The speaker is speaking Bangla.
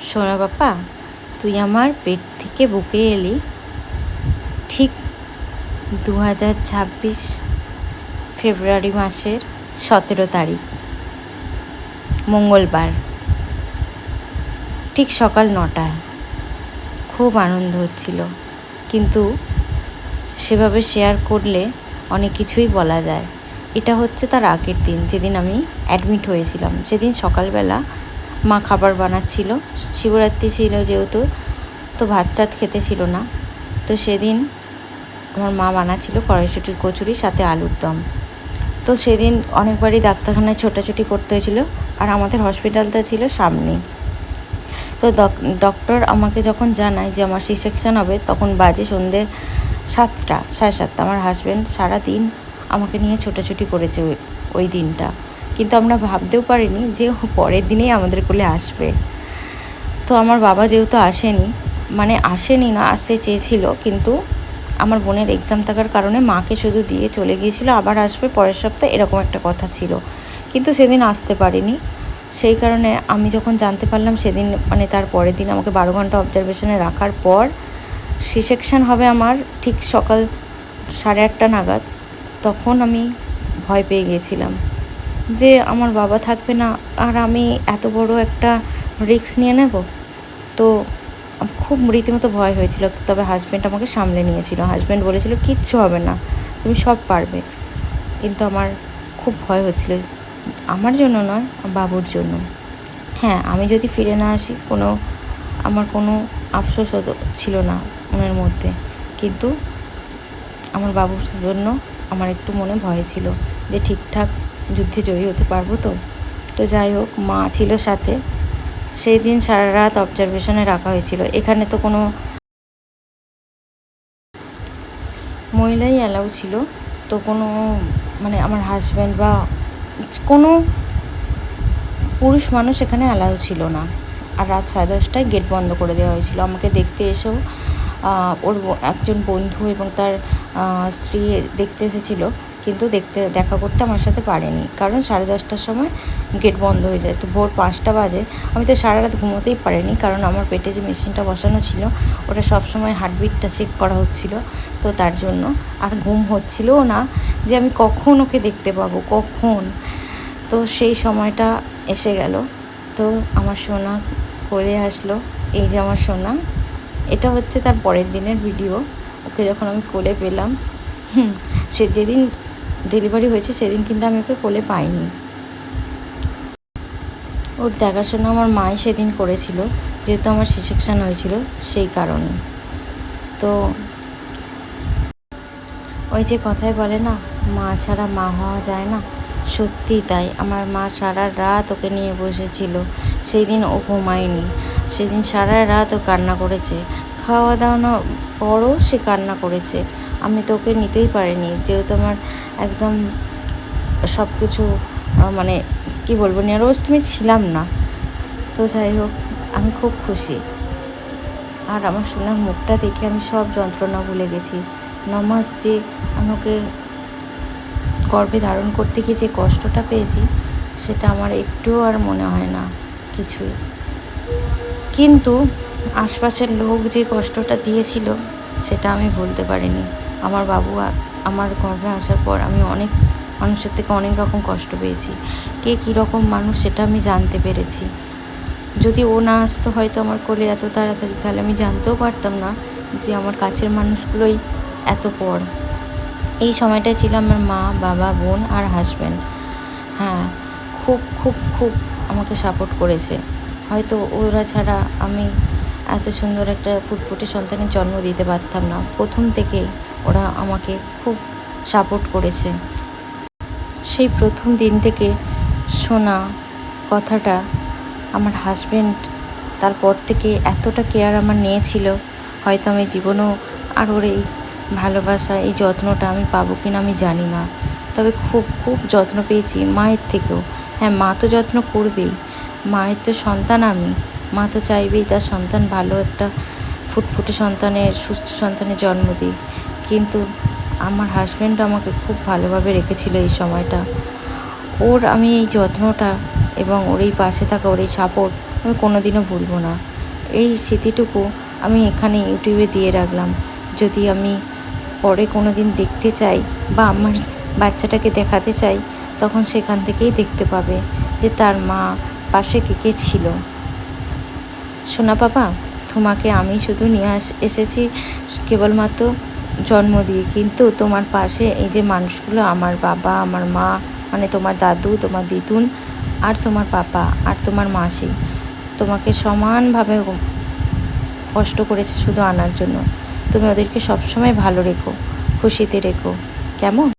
সোনা বাপ্পা, তুই আমার পেট থেকে বুকে এলি ঠিক 2026 ফেব্রুয়ারি মাসের 17 তারিখ মঙ্গলবার, ঠিক সকাল 9টায়। খুব আনন্দ হচ্ছিল, কিন্তু সেভাবে শেয়ার করলে অনেক কিছুই বলা যায়। এটা হচ্ছে তার আগের দিন, যেদিন আমি অ্যাডমিট হয়েছিলাম। সেদিন সকালবেলা মা খাবার বানাচ্ছিল, শিবরাত্রি ছিল যেহেতু, তো ভাত টাত খেতে ছিল না। তো সেদিন আমার মা বানাচ্ছিল কড়াইশুঁটির কচুরি সাথে আলুর দম। তো সেদিন অনেকবারই ডাক্তারখানায় ছোটাছুটি করতে হয়েছিল, আর আমাদের হসপিটালটা ছিল সামনেই। তো ডক্টর আমাকে যখন জানায় যে আমার সি-সেকশন হবে, তখন বাজে সন্ধ্যে 7টা, 7:30। আমার হাজব্যান্ড সারাদিন আমাকে নিয়ে ছোটাছুটি করেছে ওই দিনটা, কিন্তু আমরা ভাবতেও পারিনি যে পরের দিনেই আমাদের কোলে আসবে। তো আমার বাবা যেহেতু আসেনি না, আসতে চেয়েছিল, কিন্তু আমার বোনের এক্সাম থাকার কারণে মাকে শুধু দিয়ে চলে গিয়েছিল, আবার আসবে পরের সপ্তাহে, এরকম একটা কথা ছিল। কিন্তু সেদিন আসতে পারিনি। সেই কারণে আমি যখন জানতে পারলাম সেদিন, তার পরের দিন আমাকে 12 ঘন্টা অবজারভেশনে রাখার পর সি সেকশন হবে আমার ঠিক সকাল 8:30 নাগাদ, তখন আমি ভয় পেয়ে গিয়েছিলাম যে আমার বাবা থাকবে না, আর আমি এত বড় একটা রিস্ক নিয়ে নেব। তো খুব রীতিমতো ভয় হয়েছিল। তবে হাজব্যান্ড আমাকে সামলে নিয়েছিল। হাজব্যান্ড বলেছিল কিচ্ছু হবে না, তুমি সব পারবে। কিন্তু আমার খুব ভয় হচ্ছিল, আমার জন্য নয়, বাবুর জন্য। হ্যাঁ, আমি যদি ফিরে না আসি আমার কোনো আফসোস ছিল না মনের মধ্যে, কিন্তু আমার বাবুর জন্য আমার একটু মনে ভয় ছিল যে ঠিকঠাক যুদ্ধে জয়ী হতে পারবো তো। তো যাই হোক, মা ছিল সাথে। সেই দিন সারা রাত অবজারভেশনে রাখা হয়েছিল। এখানে তো কোনো মহিলাই অ্যালাউ ছিল, তো কোনো আমার হাজব্যান্ড বা কোনো পুরুষ মানুষ এখানে অ্যালাউ ছিল না। আর রাত 10:30টায় গেট বন্ধ করে দেওয়া হয়েছিল। আমাকে দেখতে এসেও ওর একজন বন্ধু এবং তার স্ত্রী দেখতে এসেছিল, কিন্তু দেখা করতে আমার সাথে পারেনি, কারণ 10:30টার সময় গেট বন্ধ হয়ে যায়। তো ভোর 5টা বাজে। আমি তো সারা রাত ঘুমোতেই পারিনি, কারণ আমার পেটে যে মেশিনটা বসানো ছিল ওটা সবসময় হার্টবিটটা চেক করা হচ্ছিল, তো তার জন্য আর ঘুম হচ্ছিলও না যে আমি কখন ওকে দেখতে পাবো, কখন। তো সেই সময়টা এসে গেল। তো আমার সোনা কোলে আসলো। এই যে আমার সোনা, এটা হচ্ছে তার পরের দিনের ভিডিও। ওকে যখন আমি কোলে পেলাম, সে যেদিন ডেলিভারি হয়েছে সেদিন কিন্তু আমি ওকে কোলে পাইনি। ওর দেখাশোনা আমার মাই সেদিন করেছিল, যেহেতু আমার সি সেকশন হয়েছিল সেই কারণে। তো ওই যে কথায় বলে না, মা ছাড়া মা হওয়া যায় না, সত্যিই তাই। আমার মা সারা রাত ওকে নিয়ে বসেছিল। সেই দিন ও ঘুমায়নি। সেদিন সারা রাত ও কান্না করেছে। খাওয়া দাওয়ানো পরও সে কান্না করেছে। আমি তো ওকে নিতেই পারিনি, যেহেতু আমার একদম সব কিছু কি বলবো, নিয়ারোস্ট আমি ছিলাম না। তো যাই হোক, আমি খুব খুশি। আর আমার সোনার মুখটা দেখে আমি সব যন্ত্রণা ভুলে গেছি। 9 মাস যে আমাকে গর্ভে ধারণ করতে গিয়ে যে কষ্টটা পেয়েছি, সেটা আমার একটুও আর মনে হয় না কিছুই। কিন্তু আশপাশের লোক যে কষ্টটা দিয়েছিল সেটা আমি ভুলতে পারিনি। আমার বাবু আমার গর্ভে আসার পর আমি অনেক মানুষের থেকে অনেক রকম কষ্ট পেয়েছি। কে কীরকম মানুষ সেটা আমি জানতে পেরেছি। যদি ও না আসতো হয়তো আমার কোলে এত তাড়াতাড়ি, তাহলে আমি জানতেও পারতাম না যে আমার কাছের মানুষগুলোই এত পর। এই সময়টা ছিল আমার মা, বাবা, বোন আর হাজব্যান্ড। হ্যাঁ, খুব খুব খুব আমাকে সাপোর্ট করেছে। হয়তো ওরা ছাড়া আমি এত সুন্দর একটা ফুটফুটে সন্তানের জন্ম দিতে পারতাম না। প্রথম থেকেই ওরা আমাকে খুব সাপোর্ট করেছে। সেই প্রথম দিন থেকে শোনা কথাটা আমার হাজব্যান্ড তারপর থেকে এতটা কেয়ার আমার নিয়েছিল, হয়তো আমি জীবনেও আর ওর এই ভালোবাসা, এই যত্নটা আমি পাবো কিনা আমি জানি না। তবে খুব খুব যত্ন পেয়েছি মায়ের থেকেও। হ্যাঁ, মা তো যত্ন করবেই, মায়ের তো সন্তান আমি। মা তো চাইবেই তার সন্তান ভালো একটা ফুটফুটে সন্তানের, সুস্থ সন্তানের জন্ম দিই। কিন্তু আমার হাজব্যান্ড আমাকে খুব ভালোভাবে রেখেছিল এই সময়টা। ওর আমি এই যত্নটা এবং ওর এই পাশে থাকা, ওর এই সাপোর্ট আমি কোনো দিনও ভুলবো না। এই স্মৃতিটুকু আমি এখানে ইউটিউবে দিয়ে রাখলাম। যদি আমি পরে কোনো দিন দেখতে চাই বা আমার বাচ্চাটাকে দেখাতে চাই, তখন সেখান থেকেই দেখতে পাবে যে তার মা পাশে কে কে ছিল। সোনা বাবা, তোমাকে আমি শুধু নিয়ে এসেছি কেবলমাত্র জন্ম দিয়ে, কিন্তু তোমার পাশে এই যে মানুষগুলো, আমার বাবা, আমার মা, মানে তোমার দাদু, তোমার দিদুন, আর তোমার পাপা, আর তোমার মাসি, তোমাকে সমানভাবে কষ্ট করেছে শুধু আনার জন্য। তুমি ওদেরকে সবসময় ভালো রেখো, খুশিতে রেখো, কেমন?